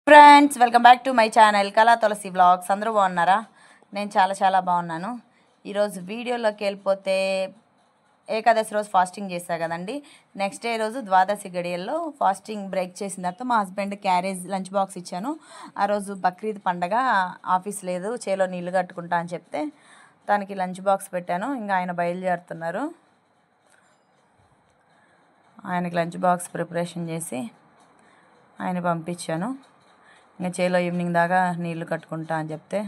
Friends welcome back to my channel కళా తులసి vlogs. అందరూ బాగున్నారా? నేను చాలా బాగున్నాను. ఈరోజు వీడియోలోకి వెళ్ళిపోతే ఏకాదశి రోజు ఫాస్టింగ్ చేశా కదండి. నెక్స్ట్ డే రోజు ద్వాదశి గడియల్లో ఫాస్టింగ్ బ్రేక్ చేసిన తర్వాత మా హస్బెండ్ క్యారేజ్ లంచ్ బాక్స్ ఇచ్చాను. ఆ రోజు బక్రీద్ పండగ, ఆఫీస్ లేదు, చేలో నీళ్లు కట్టుకుంటా అని చెప్తే దానికి లంచ్ బాక్స్ పెట్టాను. ఇంకా ఆయన బయలుదేరుతున్నారు. ఆయనకి లంచ్ బాక్స్ ప్రిపరేషన్ చేసి ఆయన పంపించాను. ఇంకా చేలో ఈవినింగ్ దాకా నీళ్లు కట్టుకుంటా అని చెప్తే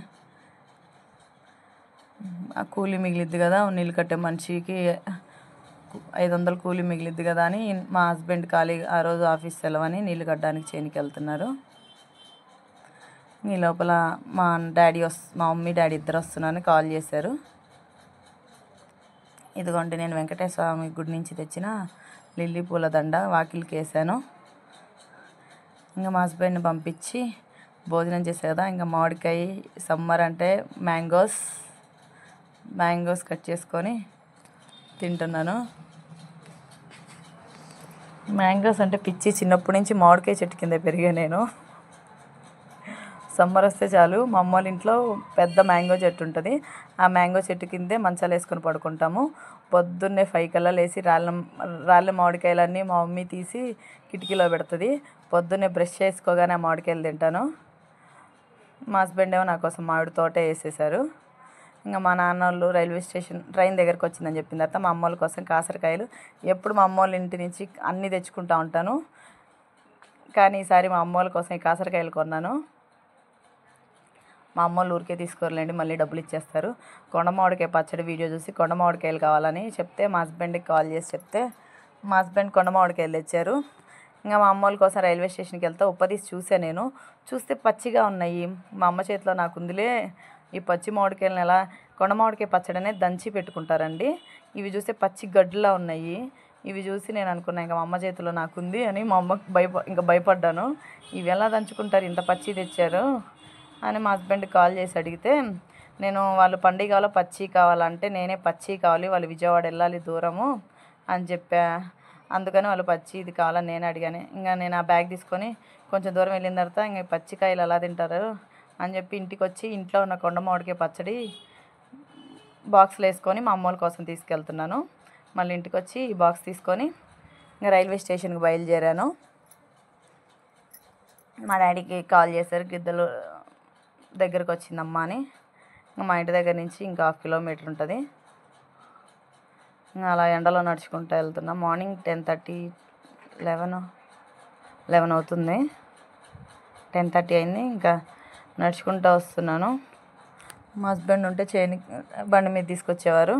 ఆ కూలీ మిగిలిద్ది కదా, నీళ్ళు కట్టే మనిషికి 500 కూలీ మిగిలిద్ది కదా అని మా హస్బెండ్ ఖాళీ ఆ రోజు ఆఫీస్ సెలవని నీళ్ళు కట్టడానికి చేనికి వెళ్తున్నారు. ఈ లోపల మా మమ్మీ డాడీ ఇద్దరు వస్తున్నారని కాల్ చేశారు. ఇదిగోండి, నేను వెంకటేశ్వర స్వామి గుడి నుంచి తెచ్చిన లిల్లీ పూల దండ వాకిలికి వేసాను. ఇంకా మా హస్బెండ్ని పంపించి భోజనం చేసే కదా. ఇంకా మామిడికాయ, సమ్మర్ అంటే మ్యాంగోస్ కట్ చేసుకొని తింటున్నాను. మ్యాంగోస్ అంటే పిచ్చి, చిన్నప్పటి నుంచి మామిడికాయ చెట్టు కింద పెరిగా నేను. సమ్మర్ వస్తే చాలు మా అమ్మ వాళ్ళ ఇంట్లో పెద్ద మ్యాంగో చెట్టు ఉంటుంది. ఆ మ్యాంగో చెట్టు కిందే మంచాలు వేసుకొని పడుకుంటాము. పొద్దున్నే 5 కల్లా లేచి రాళ్ళ మామిడికాయలన్నీ మా మమ్మీ తీసి కిటికీలో పెడుతుంది. పొద్దున్నే బ్రష్ చేసుకోగానే ఆ మామిడికాయలు తింటాను. మా హస్బెండ్ ఏమో నా కోసం మామిడి తోటే వేసేసారు. ఇంకా మా నాన్న వాళ్ళు రైల్వే స్టేషన్ ట్రైన్ దగ్గరకు వచ్చిందని చెప్పిన తర్వాత మా అమ్మ వాళ్ళ కోసం కాసరకాయలు, ఎప్పుడు మా అమ్మ వాళ్ళ ఇంటి నుంచి అన్నీ తెచ్చుకుంటూ ఉంటాను, కానీ ఈసారి మా అమ్మ వాళ్ళ కోసం ఈ కాసరకాయలు కొన్నాను. మా అమ్మ వాళ్ళు ఊరికే తీసుకోరులేండి, మళ్ళీ డబ్బులు ఇచ్చేస్తారు. కొండ మామిడికాయ పచ్చడి వీడియో చూసి కొండ మామిడికాయలు కావాలని చెప్తే మా హస్బెండ్కి కాల్ చేసి చెప్తే మా హస్బెండ్ కొండ మామిడికాయలు తెచ్చారు. ఇంకా మా అమ్మ వాళ్ళ కోసం రైల్వే స్టేషన్కి వెళ్తే ఉప్పదీసి చూస్తే పచ్చిగా ఉన్నాయి. మా అమ్మ చేతిలో నాకుందిలే, ఈ పచ్చి మామిడికాయలను ఎలా కొండ మామిడికాయ పచ్చడి అనేది దంచి పెట్టుకుంటారండి. ఇవి చూస్తే పచ్చి గడ్డలా ఉన్నాయి. ఇవి చూసి నేను అనుకున్నాను ఇంకా మా అమ్మ చేతిలో నాకుంది అని. మా అమ్మకి భయపడ్డాను. ఇవి ఎలా దంచుకుంటారు, ఇంత పచ్చి తెచ్చారు అని మా హస్బెండ్కి కాల్ చేసి అడిగితే, నేను వాళ్ళు పండుగలో పచ్చి కావాలంటే నేనే పచ్చి కావాలి, వాళ్ళు విజయవాడ వెళ్ళాలి దూరము అని చెప్పా. అందుకని వాళ్ళు పచ్చి ఇది కావాలని నేను అడిగాను. ఇంకా నేను ఆ బ్యాగ్ తీసుకొని కొంచెం దూరం వెళ్ళిన తర్వాత ఇంకా పచ్చికాయలు ఎలా తింటారు అని చెప్పి ఇంటికి వచ్చి ఇంట్లో ఉన్న కొండ మామిడికాయ పచ్చడి బాక్స్లో వేసుకొని మా అమ్మోళ్ళ కోసం తీసుకెళ్తున్నాను. మళ్ళీ ఇంటికి వచ్చి ఈ బాక్స్ తీసుకొని ఇంకా రైల్వే స్టేషన్కి బయలుదేరాను. మా డాడీకి కాల్ చేశారు, గిద్దలు దగ్గరకు వచ్చిందమ్మా అని. మా ఇంటి దగ్గర నుంచి ఇంకా 1/2 కిలోమీటర్ ఉంటుంది. అలా ఎండలో నడుచుకుంటూ వెళ్తున్నా. మార్నింగ్ 10:30 11 అవుతుంది. 10:30 అయింది. ఇంకా నడుచుకుంటూ వస్తున్నాను. మా హస్బెండ్ ఉంటే బండి మీద తీసుకొచ్చేవారు.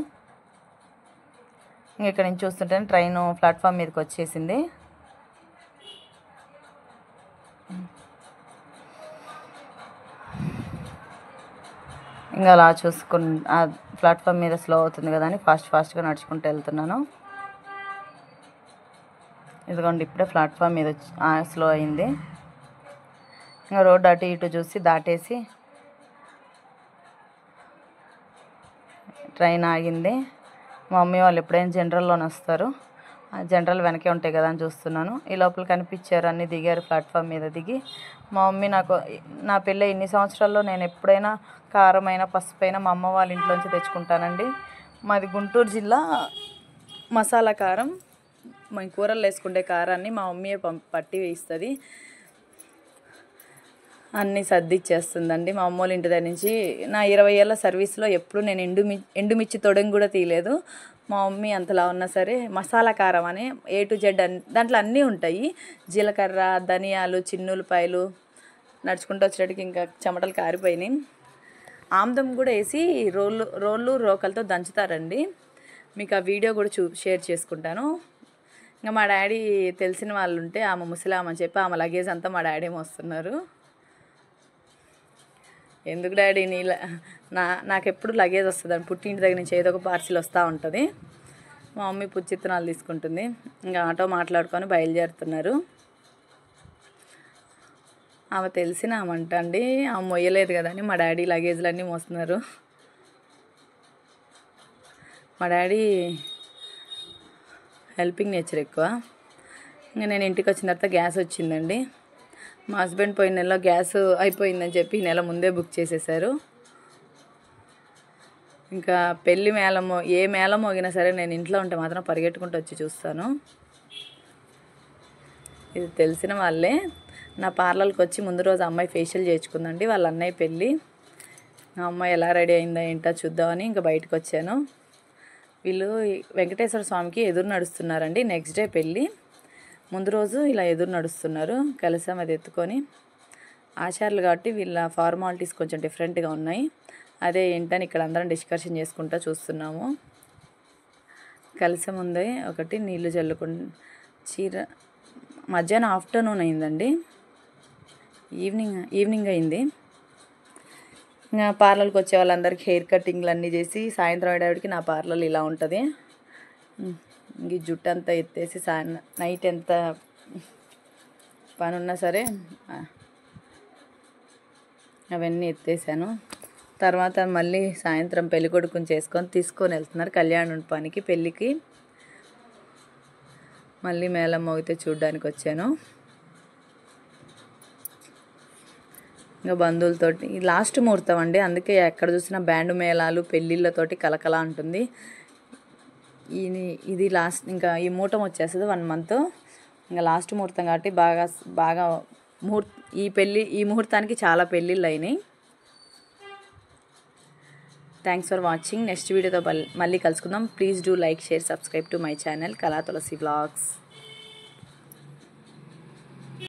ఇక్కడ నుంచి చూస్తుంటే ట్రైన్ ప్లాట్ఫామ్ మీదకి వచ్చేసింది. ఇంకా అలా ఆ ప్లాట్ఫామ్ మీద స్లో అవుతుంది కదా అని ఫాస్ట్గా నడుచుకుంటూ వెళ్తున్నాను. ఇదిగోండి, ఇప్పుడే ప్లాట్ఫామ్ మీద స్లో అయింది. ఇంకా రోడ్డు అటు ఇటు చూసి దాటేసి ట్రైన్ ఆగింది. మా మమ్మీ వాళ్ళు ఎప్పుడైనా జనరల్లోనే వస్తారు, జనరల్ వెనకే ఉంటాయి కదా అని చూస్తున్నాను. ఈ లోపల కనిపించారు, అన్నీ దిగారు ప్లాట్ఫామ్ మీద దిగి. మా మమ్మీ నా పెళ్ళి ఇన్ని సంవత్సరాల్లో నేను ఎప్పుడైనా కారమైన పసుపైనా మా అమ్మ వాళ్ళ ఇంట్లోంచి తెచ్చుకుంటానండి. మాది గుంటూరు జిల్లా. మసాలా కారం, మా కూరల్లో వేసుకుంటే కారాన్ని మా మమ్మీ పట్టి వేయిస్తుంది, అన్నీ సర్దిచ్చేస్తుందండి. మా అమ్మ వాళ్ళ ఇంటి దగ్గర నుంచి నా 20 ఏళ్ళ సర్వీస్లో ఎప్పుడు నేను ఎండుమిర్చి తొడని కూడా తీయలేదు. మా మమ్మీ అంతలా ఉన్నా సరే మసాలా కారం అని A to Z దాంట్లో అన్నీ ఉంటాయి. జీలకర్ర, ధనియాలు, చిన్నులపాయలు. నడుచుకుంటూ వచ్చేటికి ఇంకా చెమటలు కారిపోయినాయి. ఆముదం కూడా వేసి రోకలతో దంచుతారండి. మీకు ఆ వీడియో కూడా షేర్ చేసుకుంటాను. ఇంకా మా డాడీ తెలిసిన వాళ్ళు ఉంటే ఆమె ముసలామని చెప్పి ఆమె లగేజ్ అంతా మా డాడీ మోస్తున్నారు. ఎందుకు డాడీ నాకెప్పుడు లగేజ్ వస్తుందని పుట్టింటి దగ్గర నుంచి ఏదో ఒక పార్సిల్ వస్తూ ఉంటుంది. మా మమ్మీ పుచ్చిత్తనాలు తీసుకుంటుంది. ఇంకా ఆటో మాట్లాడుకొని బయలుదేరుతున్నారు. ఆమె తెలిసిన ఆమంట అండి, ఆమె మొయ్యలేదు కదా అని మా డాడీ లగేజ్లన్నీ మోస్తున్నారు. మా డాడీ హెల్పింగ్ నేచర్ ఎక్కువ. ఇంకా నేను ఇంటికి వచ్చిన తర్వాత గ్యాస్ వచ్చిందండి. మా హస్బెండ్ పోయిన నెలలో గ్యాస్ అయిపోయిందని చెప్పి ఈ నెల ముందే బుక్ చేసేసారు. ఇంకా పెళ్ళి మేళము ఏ మేళం మోగినా సరే నేను ఇంట్లో ఉంటే మాత్రం పరిగెట్టుకుంటూ వచ్చి చూస్తాను. ఇది తెలిసిన వాళ్ళే. నా పార్లర్కి వచ్చి ముందు రోజు అమ్మాయి ఫేషియల్ చేయించుకుందండి. వాళ్ళ అన్నయ్య పెళ్ళి. ఆ అమ్మాయి ఎలా రెడీ అయిందో ఏంటో చూద్దామని ఇంకా బయటకు వచ్చాను. వీళ్ళు వెంకటేశ్వర స్వామికి ఎదురు నడుస్తున్నారండి. నెక్స్ట్ డే పెళ్ళి, ముందు రోజు ఇలా ఎదురు నడుస్తున్నారు. కలశం అది ఎత్తుకొని. ఆచార్యులు కాబట్టి వీళ్ళ ఫార్మాలిటీస్ కొంచెం డిఫరెంట్గా ఉన్నాయి. అదే ఏంటని ఇక్కడ అందరం డిస్కషన్ చేసుకుంటూ చూస్తున్నాము. కలశం ఉంది ఒకటి, నీళ్లు చల్లుకుని చీర. మధ్యాహ్నం ఆఫ్టర్నూన్ అయిందండి, ఈవినింగ్ అయింది. ఇంకా పార్లర్కి వచ్చే వాళ్ళందరికీ హెయిర్ కటింగ్లు అన్నీ చేసి సాయంత్రం అయ్యేటికి నా పార్లర్ ఇలా ఉంటుంది. ఇంక ఈ జుట్టు అంతా ఎత్తేసి నైట్ ఎంత పని ఉన్నా సరే అవన్నీ ఎత్తేసాను. తర్వాత మళ్ళీ సాయంత్రం పెళ్ళికొడుకుని తీసుకొని వెళ్తున్నారు కళ్యాణ పనికి పెళ్ళికి. మళ్ళీ మేళం మోగితే చూడ్డానికి వచ్చాను. ఇంకా బంధువులతోటి లాస్ట్ ముహూర్తం అండి, అందుకే ఎక్కడ చూసినా బ్యాండ్ మేళాలు పెళ్ళిళ్ళతోటి కలకలా ఉంటుంది. ఇది లాస్ట్, ఇంకా ఈ ముహూర్తం వచ్చేస్తుంది 1 month. ఇంకా లాస్ట్ ముహూర్తం కాబట్టి బాగా ఈ ముహూర్తానికి చాలా పెళ్ళిళ్ళు అయినాయి. Thanks for watching. నెక్స్ట్ వీడియోతో మళ్ళీ కలుసుకుందాం. Please do like, share, subscribe to my channel కళా తులసి వ్లాగ్స్.